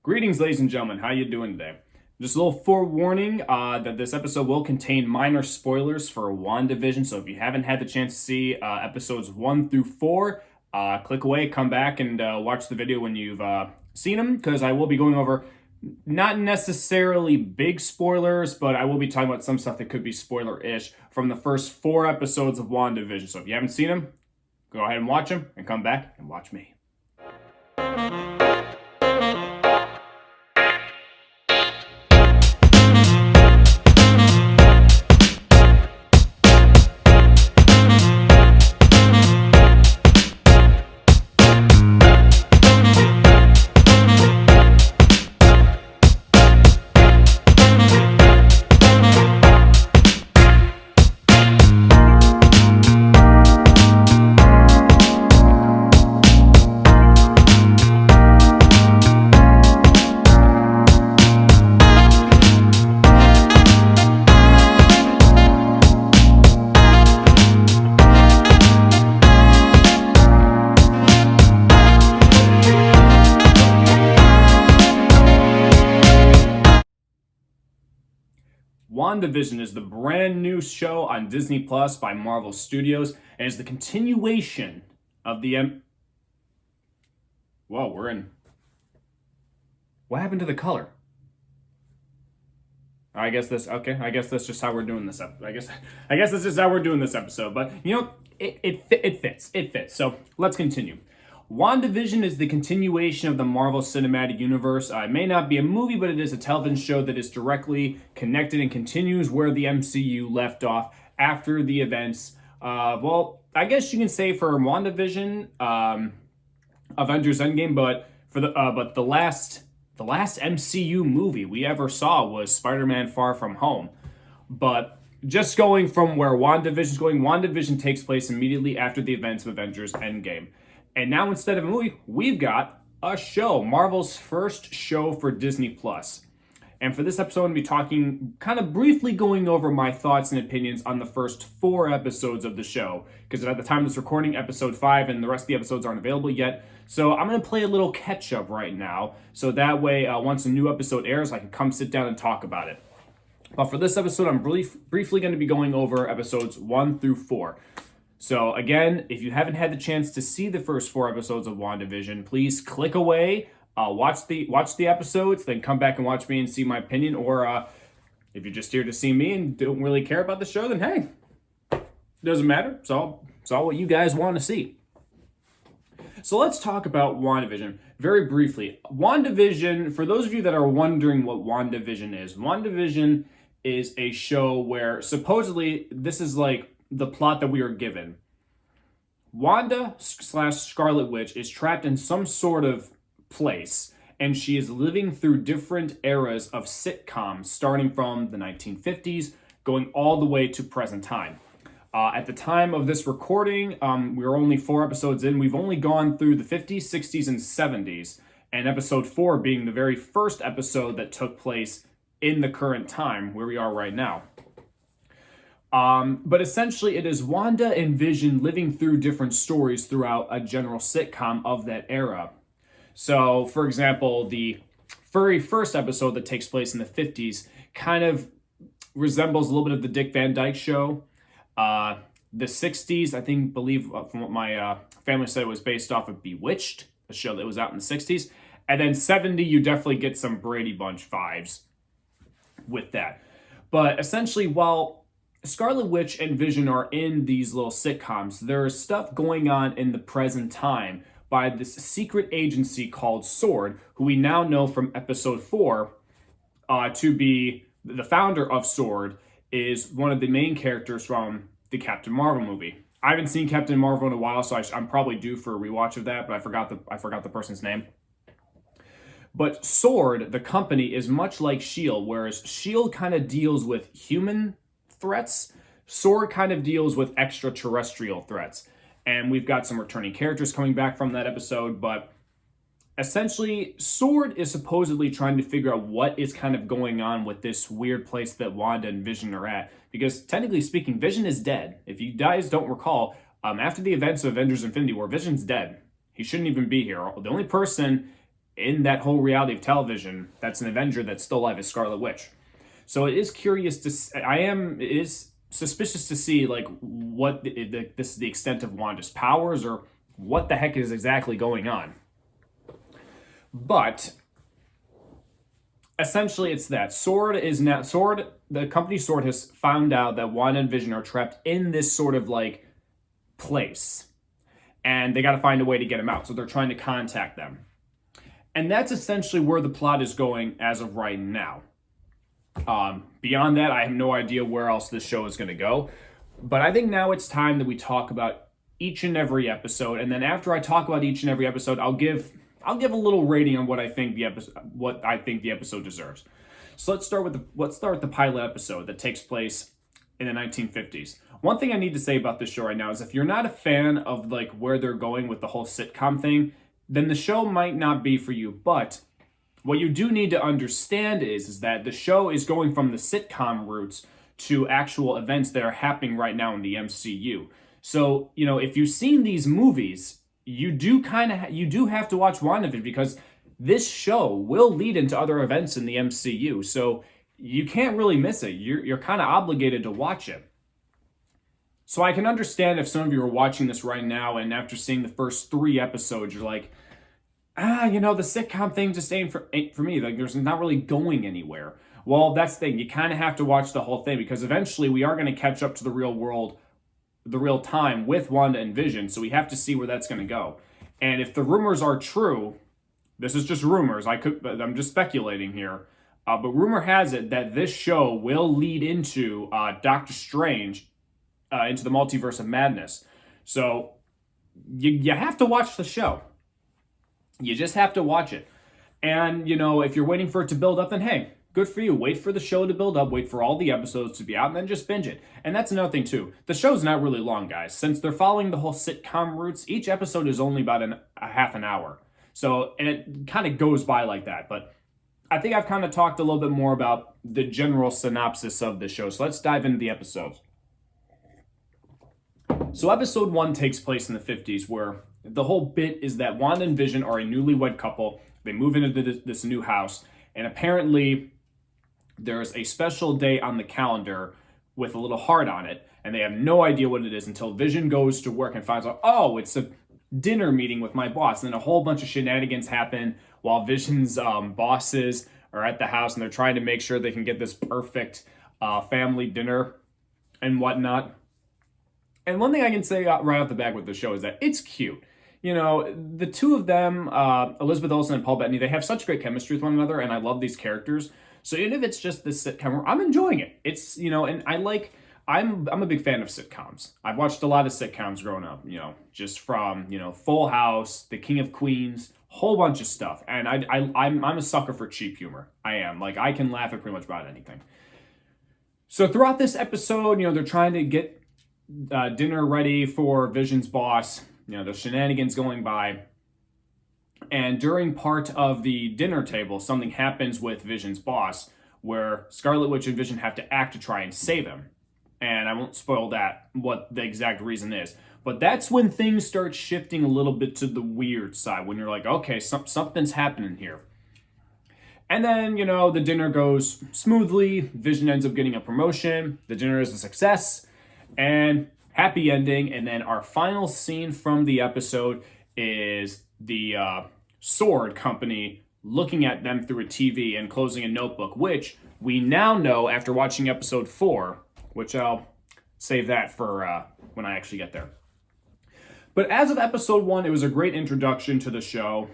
Greetings, ladies and gentlemen. How you doing today? Just a little forewarning that this episode will contain minor spoilers for Wandavision. So if you haven't had the chance to see episodes 1 through 4, click away, come back, and watch the video when you've seen them, because I will be going over not necessarily big spoilers, but I will be talking about some stuff that could be spoiler-ish from the first 4 episodes of Wandavision. So if you haven't seen them, go ahead and watch them, and come back and watch me. Wandavision is the brand new show on Disney Plus by Marvel Studios and is the continuation of the Whoa, we're in. What happened to the color? I guess that's just how we're doing this I guess that's just how we're doing this episode. But you know, it fits. It fits. So let's continue. WandaVision is the continuation of the Marvel Cinematic Universe. It may not be a movie, but it is a television show that is directly connected and continues where the MCU left off after the events. I guess you can say for WandaVision, Avengers Endgame, but for the last MCU movie we ever saw was Spider-Man: Far From Home. But just going from where WandaVision is going, WandaVision takes place immediately after the events of Avengers Endgame. And now instead of a movie, we've got a show, Marvel's first show for Disney Plus. And for this episode, I'm going to be talking, kind of briefly going over my thoughts and opinions on the first 4 episodes of the show. Because at the time of this recording, episode 5 and the rest of the episodes aren't available yet. So I'm going to play a little catch-up right now. So that way, once a new episode airs, I can come sit down and talk about it. But for this episode, I'm briefly going to be going over episodes 1 through 4. So again, if you haven't had the chance to see the first 4 episodes of WandaVision, please click away, watch the episodes, then come back and watch me and see my opinion. Or if you're just here to see me and don't really care about the show, then hey, it doesn't matter. It's all what you guys want to see. So let's talk about WandaVision very briefly. WandaVision, for those of you that are wondering what WandaVision is a show where supposedly this is like the plot that we are given. Wanda/Scarlet Witch is trapped in some sort of place, and she is living through different eras of sitcoms, starting from the 1950s, going all the way to present time. At the time of this recording, we're only 4 episodes in. We've only gone through the 50s, 60s, and 70s, and episode 4 being the very first episode that took place in the current time, where we are right now. But essentially, it is Wanda and Vision living through different stories throughout a general sitcom of that era. So, for example, the very first episode that takes place in the 50s kind of resembles a little bit of the Dick Van Dyke Show. The 60s, believe from what my family said, it was based off of Bewitched, a show that was out in the 60s. And then 70, you definitely get some Brady Bunch vibes with that. But essentially, while Scarlet Witch and Vision are in these little sitcoms, there is stuff going on in the present time by this secret agency called SWORD, who we now know from episode 4 to be the founder of SWORD, is one of the main characters from the Captain Marvel movie. I haven't seen Captain Marvel in a while, so I'm probably due for a rewatch of that, but I forgot the person's name. But SWORD, the company, is much like S.H.I.E.L.D., whereas S.H.I.E.L.D. kind of deals with human threats, SWORD kind of deals with extraterrestrial threats. And we've got some returning characters coming back from that episode, but essentially, SWORD is supposedly trying to figure out what is kind of going on with this weird place that Wanda and Vision are at. Because technically speaking, Vision is dead. If you guys don't recall, after the events of Avengers Infinity War, Vision's dead. He shouldn't even be here. The only person in that whole reality of television that's an Avenger that's still alive is Scarlet Witch. So it is curious to it is suspicious to see like what this is the extent of Wanda's powers or what the heck is exactly going on. But essentially it's that the company Sword has found out that Wanda and Vision are trapped in this sort of like place, and they got to find a way to get them out, so they're trying to contact them. And that's essentially where the plot is going as of right now. Beyond that, I have no idea where else this show is going to go, but I think now it's time that we talk about each and every episode, and then after I talk about each and every episode, I'll give a little rating on what I think the episode deserves. So let's start with the pilot episode that takes place in the 1950s. One thing I need to say about this show right now is if you're not a fan of like where they're going with the whole sitcom thing, then the show might not be for you. But what you do need to understand is that the show is going from the sitcom roots to actual events that are happening right now in the MCU. So, if you've seen these movies, you do have to watch WandaVision because this show will lead into other events in the MCU. So you can't really miss it. You're kind of obligated to watch it. So I can understand if some of you are watching this right now and after seeing the first 3 episodes, you're like, the sitcom thing just ain't for me. Like, there's not really going anywhere. Well, that's the thing. You kind of have to watch the whole thing because eventually we are going to catch up to the real world, the real time with Wanda and Vision. So we have to see where that's going to go. And if the rumors are true, this is just rumors. I'm just speculating here. But rumor has it that this show will lead into Doctor Strange into the Multiverse of Madness. So you have to watch the show. You just have to watch it. And, if you're waiting for it to build up, then hey, good for you. Wait for the show to build up. Wait for all the episodes to be out and then just binge it. And that's another thing too. The show's not really long, guys. Since they're following the whole sitcom roots, each episode is only about a half an hour. So, and it kind of goes by like that. But I think I've kind of talked a little bit more about the general synopsis of the show. So let's dive into the episodes. So episode 1 takes place in the 50s, where the whole bit is that Wanda and Vision are a newlywed couple. They move into this new house, and apparently there's a special day on the calendar with a little heart on it, and they have no idea what it is until Vision goes to work and finds out, oh, it's a dinner meeting with my boss. And then a whole bunch of shenanigans happen while Vision's bosses are at the house, and they're trying to make sure they can get this perfect family dinner and whatnot. And one thing I can say right off the bat with the show is that it's cute. The two of them, Elizabeth Olsen and Paul Bettany, they have such great chemistry with one another, and I love these characters. So even if it's just this sitcom, I'm enjoying it. It's, and I'm a big fan of sitcoms. I've watched a lot of sitcoms growing up, just from, Full House, The King of Queens, whole bunch of stuff. And I'm a sucker for cheap humor. I am. Like, I can laugh at pretty much about anything. So throughout this episode, they're trying to get dinner ready for Vision's boss. There's shenanigans going by. And during part of the dinner table, something happens with Vision's boss where Scarlet Witch and Vision have to act to try and save him. And I won't spoil what the exact reason is. But that's when things start shifting a little bit to the weird side, when you're like, okay, something's happening here. And then, the dinner goes smoothly. Vision ends up getting a promotion. The dinner is a success. And happy ending. And then our final scene from the episode is the Sword Company looking at them through a TV and closing a notebook, which we now know after watching episode 4, which I'll save that for when I actually get there. But as of episode 1, it was a great introduction to the show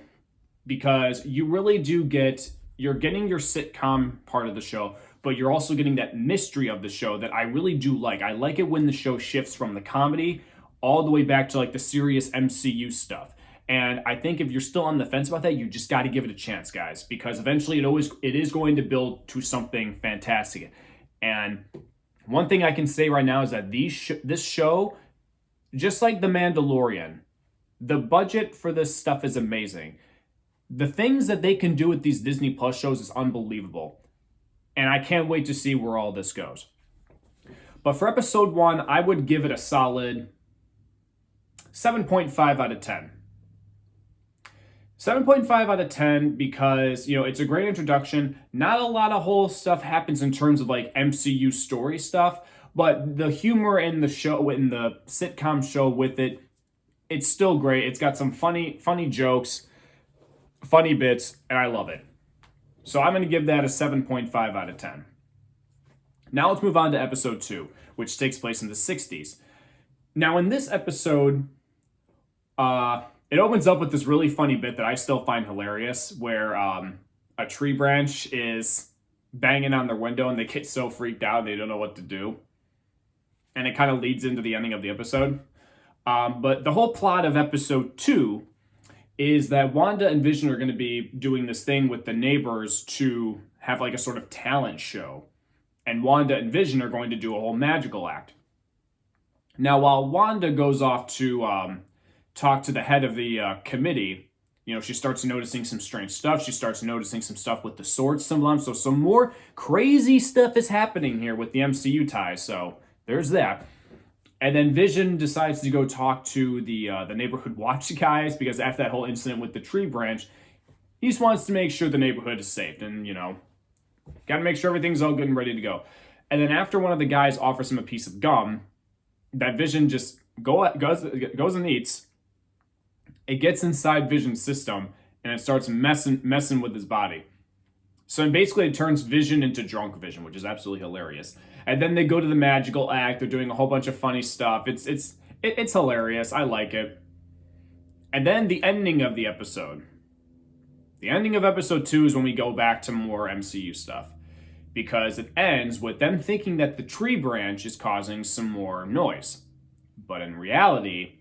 because you really do you're getting your sitcom part of the show, but you're also getting that mystery of the show that I really do like. I like it when the show shifts from the comedy all the way back to like the serious MCU stuff. And I think if you're still on the fence about that, you just got to give it a chance, guys, because eventually it is going to build to something fantastic. And one thing I can say right now is that this show, just like The Mandalorian, the budget for this stuff is amazing. The things that they can do with these Disney Plus shows is unbelievable. And I can't wait to see where all this goes. But for episode 1, I would give it a solid 7.5 out of 10. 7.5 out of 10 because, it's a great introduction. Not a lot of whole stuff happens in terms of like MCU story stuff, but the humor in the show, in the sitcom show with it, it's still great. It's got some funny jokes, funny bits, and I love it. So I'm going to give that a 7.5 out of 10. Now let's move on to episode 2, which takes place in the 60s. Now in this episode, it opens up with this really funny bit that I still find hilarious, where a tree branch is banging on their window and they get so freaked out they don't know what to do. And it kind of leads into the ending of the episode. But the whole plot of episode 2 is that Wanda and Vision are going to be doing this thing with the neighbors to have like a sort of talent show. And Wanda and Vision are going to do a whole magical act. Now, while Wanda goes off to talk to the head of the committee, she starts noticing some strange stuff. She starts noticing some stuff with the sword symbol on. So some more crazy stuff is happening here with the MCU ties. So there's that. And then Vision decides to go talk to the neighborhood watch guys, because after that whole incident with the tree branch, he just wants to make sure the neighborhood is safe. And, got to make sure everything's all good and ready to go. And then after one of the guys offers him a piece of gum, that Vision just goes and eats. It gets inside Vision's system, and it starts messing with his body. So basically it turns Vision into drunk Vision, which is absolutely hilarious. And then they go to the magical act. They're doing a whole bunch of funny stuff. It's hilarious. I like it. And then the ending of the episode. The ending of episode 2 is when we go back to more MCU stuff, because it ends with them thinking that the tree branch is causing some more noise. But in reality,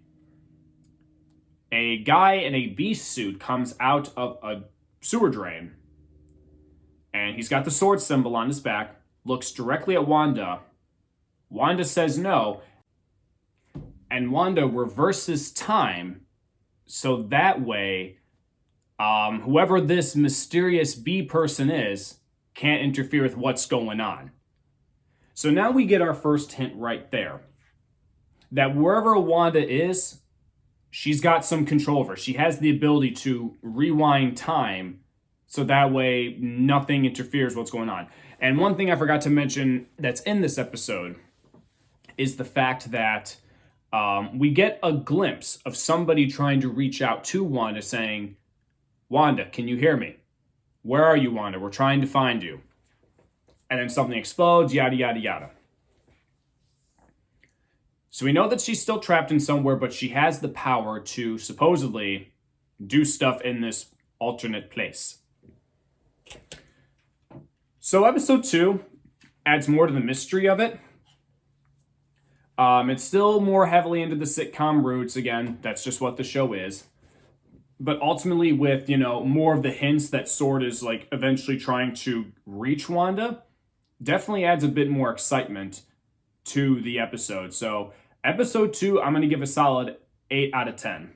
a guy in a beast suit comes out of a sewer drain, and he's got the sword symbol on his back, looks directly at Wanda. Wanda says no, and Wanda reverses time so that way whoever this mysterious bee person is can't interfere with what's going on. So now we get our first hint right there, that wherever Wanda is, she's got some control over. She has the ability to rewind time so that way nothing interferes with what's going on. And one thing I forgot to mention that's in this episode is the fact that we get a glimpse of somebody trying to reach out to Wanda saying, "Wanda, can you hear me? Where are you, Wanda? We're trying to find you." And then something explodes, yada, yada, yada. So we know that she's still trapped in somewhere, but she has the power to supposedly do stuff in this alternate place. So episode 2 adds more to the mystery of it. It's still more heavily into the sitcom roots. Again, that's just what the show is. But ultimately with, more of the hints that Sword is like eventually trying to reach Wanda, definitely adds a bit more excitement to the episode. So episode 2, I'm going to give a solid 8 out of 10.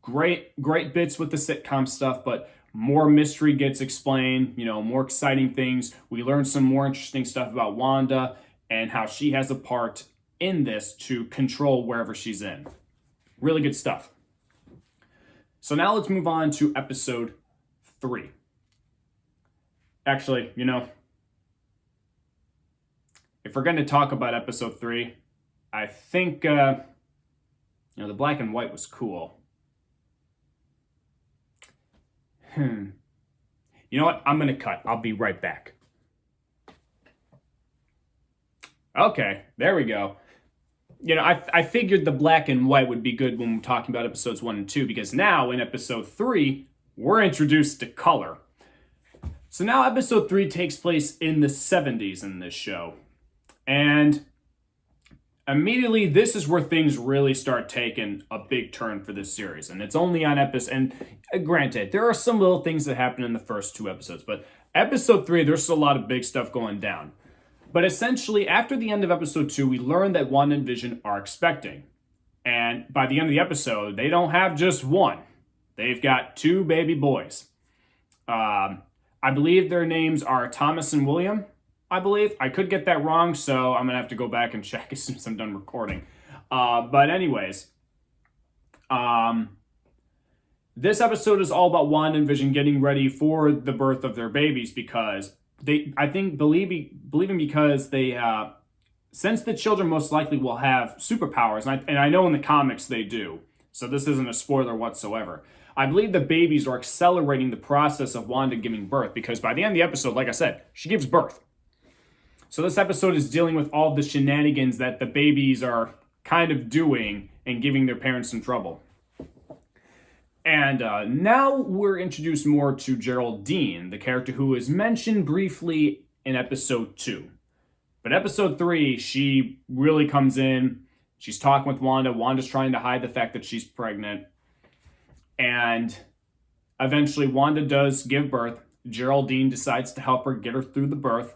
Great bits with the sitcom stuff, but more mystery gets explained, more exciting things. We learn some more interesting stuff about Wanda and how she has a part in this to control wherever she's in. Really good stuff. So now let's move on to episode 3. Actually, if we're going to talk about episode 3, I think, the black and white was cool. You know what? I'm going to cut. I'll be right back. Okay, there we go. I figured the black and white would be good when we're talking about episodes 1 and 2, because now in episode 3, we're introduced to color. So now episode 3 takes place in the 70s in this show. And immediately, this is where things really start taking a big turn for this series. And it's only on episode, and granted, there are some little things that happen in the first 2 episodes, but episode 3, there's a lot of big stuff going down. But essentially, after the end of episode 2, we learn that Wanda and Vision are expecting. And by the end of the episode, they don't have just one. They've got 2 baby boys. I believe their names are Thomas and William, I believe. I could get that wrong, so I'm going to have to go back and check as soon as I'm done recording. But anyways, This episode is all about Wanda and Vision getting ready for the birth of their babies because believing because they since the children most likely will have superpowers, and I know in the comics they do, so this isn't a spoiler whatsoever. I believe the babies are accelerating the process of Wanda giving birth because by the end of the episode, like I said, she gives birth. So this episode is dealing with all the shenanigans that the babies are kind of doing and giving their parents some trouble. And now we're introduced more to Geraldine, the character who is mentioned briefly in episode 2. But episode 3, she really comes in. She's talking with Wanda. Wanda's trying to hide the fact that she's pregnant. And eventually Wanda does give birth. Geraldine decides to help her get her through the birth.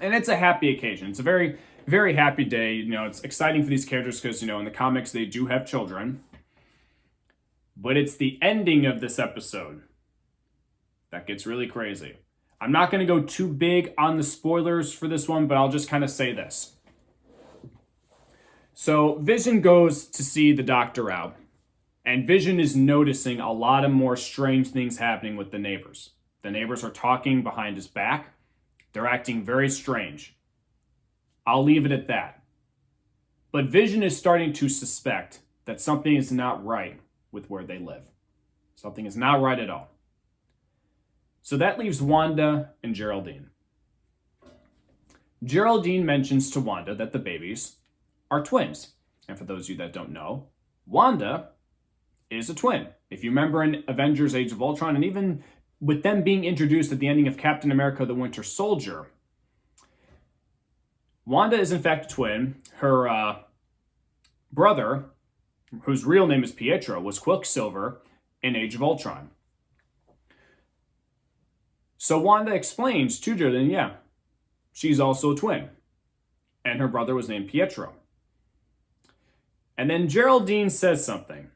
And it's a happy occasion. It's a very, very happy day. You know, it's exciting for these characters because, you know, in the comics they do have children. But it's the ending of this episode that gets really crazy. I'm not going to go too big on the spoilers for this one, but I'll just kind of say this. So Vision goes to see the doctor out, and Vision is noticing a lot of more strange things happening with the neighbors. The neighbors are talking behind his back. They're acting very strange. I'll leave it at that. But Vision is starting to suspect that something is not right with where they live. Something is not right at all. So that leaves Wanda and Geraldine. Geraldine mentions to Wanda that the babies are twins. And for those of you that don't know, Wanda is a twin. If you remember in Avengers Age of Ultron, and even with them being introduced at the ending of Captain America the Winter Soldier, Wanda is in fact a twin. Her brother, whose real name is Pietro, was Quicksilver in Age of Ultron. So Wanda explains to Geraldine, yeah, she's also a twin. And her brother was named Pietro. And then Geraldine says something.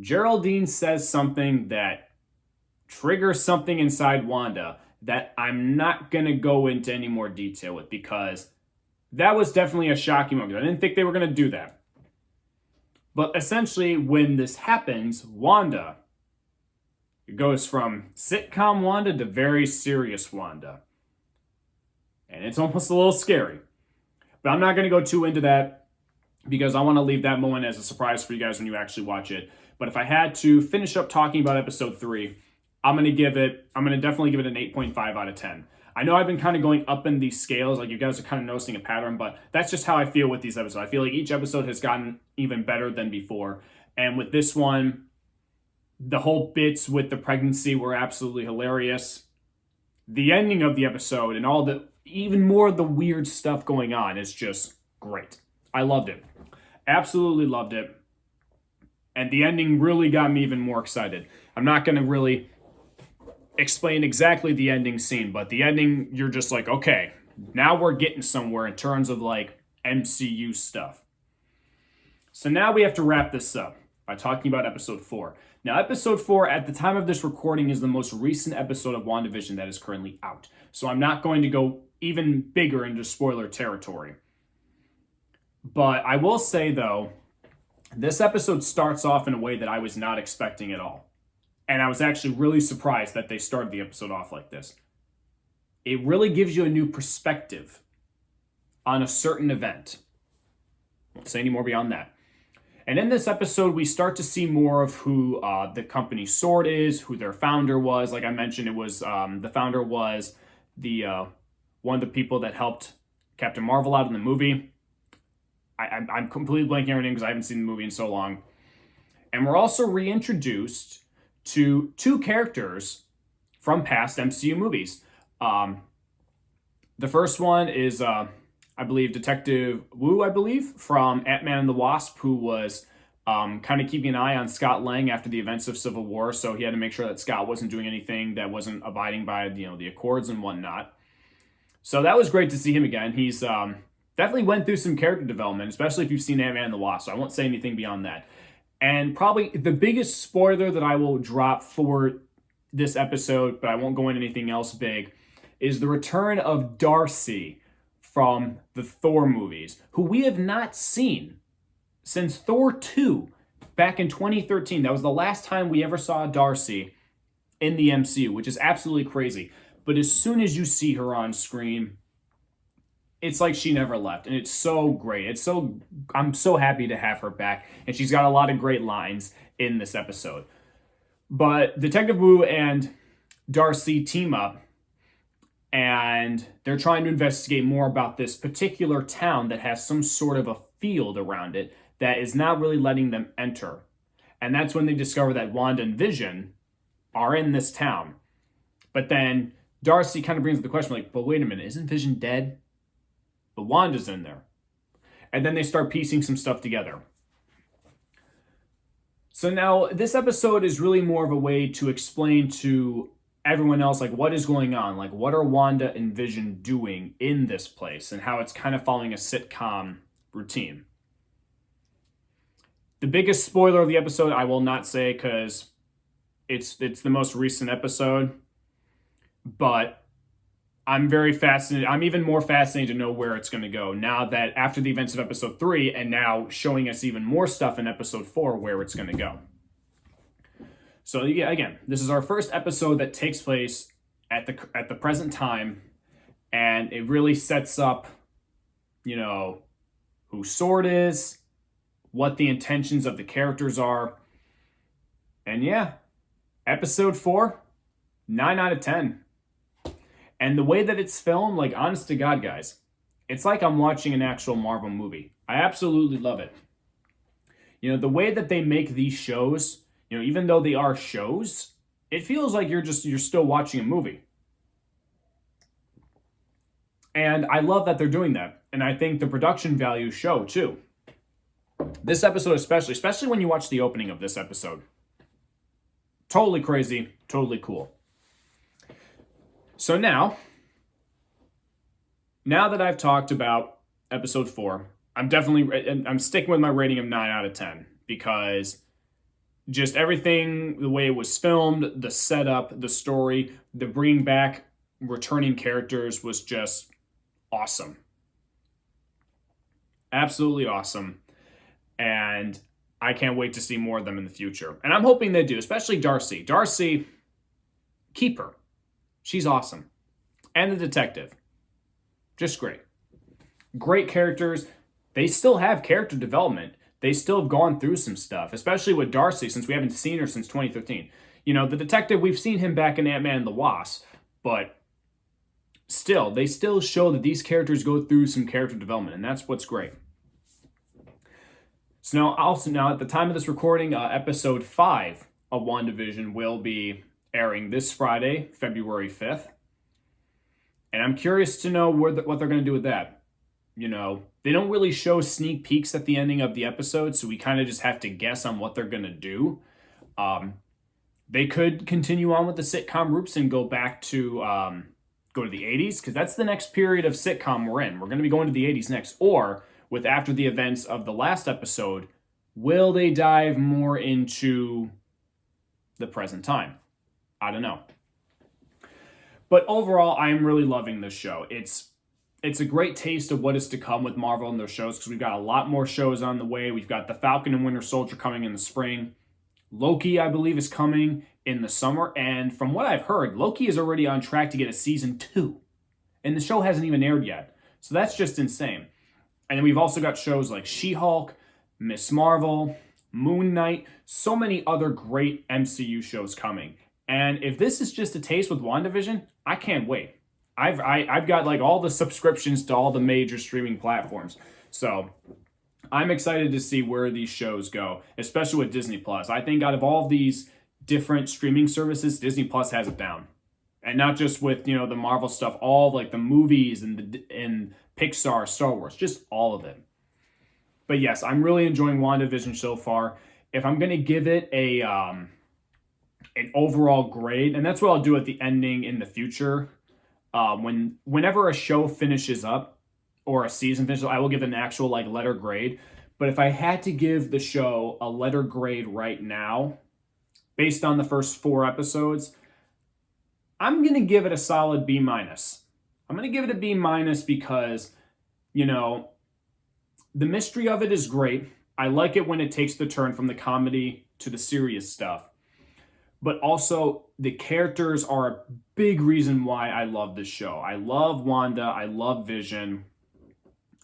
Geraldine says something that triggers something inside Wanda that I'm not going to go into any more detail with because that was definitely a shocking moment. I didn't think they were going to do that. But essentially, when this happens, Wanda goes from sitcom Wanda to very serious Wanda. And it's almost a little scary. But I'm not going to go too into that because I want to leave that moment as a surprise for you guys when you actually watch it. But if I had to finish up talking about episode 3, I'm going to definitely give it an 8.5 out of 10. I know I've been kind of going up in these scales, like you guys are kind of noticing a pattern, but that's just how I feel with these episodes. I feel like each episode has gotten even better than before. And with this one, the whole bits with the pregnancy were absolutely hilarious. The ending of the episode and all the, even more of the weird stuff going on is just great. I loved it. Absolutely loved it. And the ending really got me even more excited. I'm not going to really explain exactly the ending scene, but the ending, you're just like, okay, now we're getting somewhere in terms of like MCU stuff. So now we have to wrap this up by talking about episode 4. Now, episode 4, at the time of this recording, is the most recent episode of Wandavision that is currently out. So I'm not going to go even bigger into spoiler territory. But I will say, though, this episode starts off in a way that I was not expecting at all. And I was actually really surprised that they started the episode off like this. It really gives you a new perspective on a certain event. I won't say any more beyond that. And in this episode, we start to see more of who the company SWORD is, who their founder was. Like I mentioned, it was the founder was the one of the people that helped Captain Marvel out in the movie. I'm completely blanking on her name because I haven't seen the movie in so long. And we're also reintroduced to 2 characters from past MCU movies. The first one is, I believe, Detective Wu, from Ant-Man and the Wasp, who was kind of keeping an eye on Scott Lang after the events of Civil War, so he had to make sure that Scott wasn't doing anything that wasn't abiding by, the Accords and whatnot. So that was great to see him again. He's definitely went through some character development, especially if you've seen Ant-Man and the Wasp, so I won't say anything beyond that. And probably the biggest spoiler that I will drop for this episode, but I won't go into anything else big, is the return of Darcy from the Thor movies, who we have not seen since Thor 2. back in 2013. That was the last time we ever saw Darcy in the MCU, which is absolutely crazy. But as soon as you see her on screen, it's like she never left, and it's so great. I'm so happy to have her back, and she's got a lot of great lines in this episode. But Detective Wu and Darcy team up, and they're trying to investigate more about this particular town that has some sort of a field around it that is not really letting them enter. And that's when they discover that Wanda and Vision are in this town. But then Darcy kind of brings up the question, like, but wait a minute, isn't Vision dead? But Wanda's in there. And then they start piecing some stuff together. So now this episode is really more of a way to explain to everyone else, like, what is going on? Like, what are Wanda and Vision doing in this place, and how it's kind of following a sitcom routine. The biggest spoiler of the episode I will not say, because it's the most recent episode, but I'm very fascinated. I'm even more fascinated to know where it's going to go now that after the events of episode 3 and now showing us even more stuff in episode 4 where it's going to go. So yeah, again, this is our first episode that takes place at the present time, and it really sets up, who Sword is, what the intentions of the characters are. And yeah, episode 4, 9 out of 10. And the way that it's filmed, like, honest to God, guys, it's like I'm watching an actual Marvel movie. I absolutely love it. The way that they make these shows, even though they are shows, it feels like you're still watching a movie. And I love that they're doing that. And I think the production values show too. This episode especially when you watch the opening of this episode. Totally crazy, totally cool. So now that I've talked about episode 4, I'm sticking with my rating of 9 out of 10 because just everything, the way it was filmed, the setup, the story, the bringing back returning characters was just awesome. Absolutely awesome. And I can't wait to see more of them in the future. And I'm hoping they do, especially Darcy. Darcy, keep her. She's awesome. And the detective. Just great. Great characters. They still have character development. They still have gone through some stuff, especially with Darcy, since we haven't seen her since 2013. The detective, we've seen him back in Ant-Man and the Wasp, but still, they still show that these characters go through some character development, and that's what's great. So now at the time of this recording, episode 5 of WandaVision will be airing this Friday, February 5th. And I'm curious to know what they're going to do with that. They don't really show sneak peeks at the ending of the episode, so we kind of just have to guess on what they're going to do. They could continue on with the sitcom roots and go back to go to the 80s, because that's the next period of sitcom we're in. We're going to be going to the 80s next. Or, with after the events of the last episode, will they dive more into the present time? I don't know. But overall, I'm really loving this show. It's a great taste of what is to come with Marvel and their shows, because we've got a lot more shows on the way. We've got The Falcon and Winter Soldier coming in the spring. Loki, I believe, is coming in the summer. And from what I've heard, Loki is already on track to get a season 2. And the show hasn't even aired yet. So that's just insane. And then we've also got shows like She-Hulk, Miss Marvel, Moon Knight, so many other great MCU shows coming. And if this is just a taste with WandaVision, I can't wait. I've got like all the subscriptions to all the major streaming platforms. So I'm excited to see where these shows go, especially with Disney Plus. I think out of all of these different streaming services, Disney Plus has it down. And not just with, the Marvel stuff, all like the movies and Pixar, Star Wars, just all of it. But yes, I'm really enjoying WandaVision so far. If I'm going to give it an overall grade, and that's what I'll do at the ending in the future, whenever a show finishes up or a season finishes up, I will give an actual letter grade. But if I had to give the show a letter grade right now, based on the first 4 episodes, I'm going to give it a solid B-. I'm going to give it a B- because, the mystery of it is great. I like it when it takes the turn from the comedy to the serious stuff. But also, the characters are a big reason why I love this show. I love Wanda. I love Vision.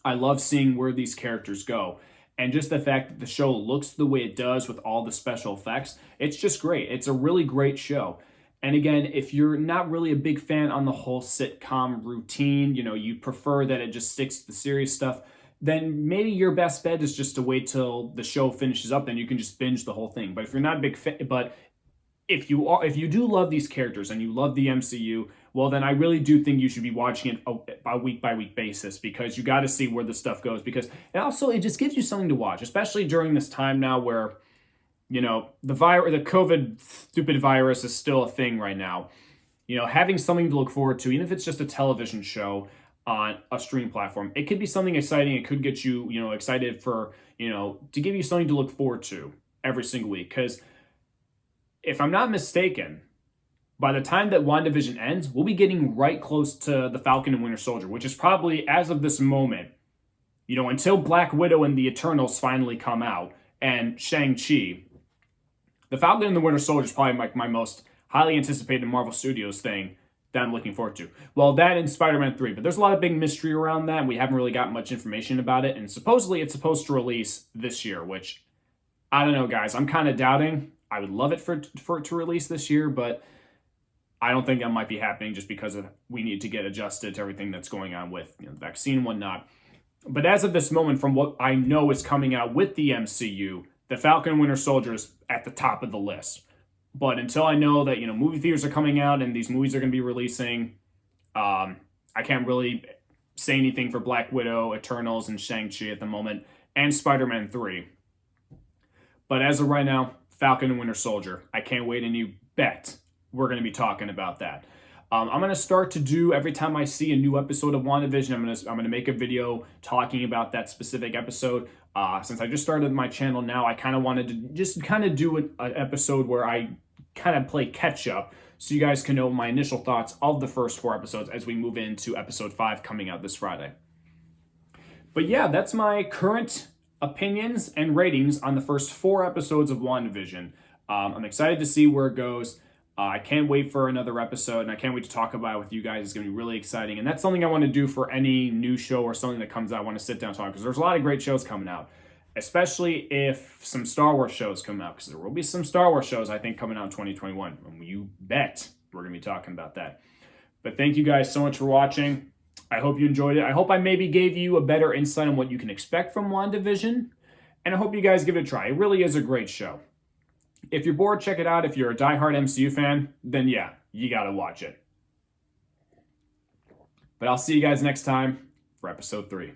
I love seeing where these characters go. And just the fact that the show looks the way it does with all the special effects, it's just great. It's a really great show. And again, if you're not really a big fan on the whole sitcom routine, you prefer that it just sticks to the serious stuff, then maybe your best bet is just to wait till the show finishes up, then you can just binge the whole thing. But if you're not a big fan, but if you do love these characters and you love the MCU, well, then I really do think you should be watching it by week basis, because you got to see where the stuff goes, because it just gives you something to watch, especially during this time now where the COVID stupid virus is still a thing right now. Having something to look forward to, even if it's just a television show on a stream platform, it could be something exciting. It could get you, excited for, to give you something to look forward to every single week. Because if I'm not mistaken, by the time that WandaVision ends, we'll be getting right close to the Falcon and Winter Soldier, which is probably, as of this moment, until Black Widow and the Eternals finally come out, and Shang-Chi, the Falcon and the Winter Soldier is probably my most highly anticipated Marvel Studios thing that I'm looking forward to. Well, that and Spider-Man 3, but there's a lot of big mystery around that, and we haven't really got much information about it, and supposedly it's supposed to release this year, which, I don't know, guys, I'm kind of doubting. I would love it for it to release this year, but I don't think that might be happening just because we need to get adjusted to everything that's going on with the vaccine and whatnot. But as of this moment, from what I know is coming out with the MCU, the Falcon and Winter Soldier is at the top of the list. But until I know that movie theaters are coming out and these movies are going to be releasing, I can't really say anything for Black Widow, Eternals, and Shang-Chi at the moment, and Spider-Man 3. But as of right now, Falcon and Winter Soldier. I can't wait, and you bet we're going to be talking about that. I'm going to start to do, every time I see a new episode of WandaVision, I'm going to make a video talking about that specific episode. Since I just started my channel now, I kind of wanted to just kind of do an episode where I kind of play catch up, so you guys can know my initial thoughts of the first 4 episodes as we move into episode 5 coming out this Friday. But yeah, that's my current opinions and ratings on the first 4 episodes of WandaVision. I'm excited to see where it goes. I can't wait for another episode, and I can't wait to talk about it with you guys. It's going to be really exciting, and that's something I want to do for any new show or something that comes out. I want to sit down and talk, because there's a lot of great shows coming out, especially if some Star Wars shows come out, because there will be some Star Wars shows, I think, coming out in 2021. And you bet we're going to be talking about that. But thank you guys so much for watching. I hope you enjoyed it. I hope I maybe gave you a better insight on what you can expect from WandaVision, and I hope you guys give it a try. It really is a great show. If you're bored, check it out. If you're a diehard MCU fan, then yeah, you gotta watch it. But I'll see you guys next time for episode 3.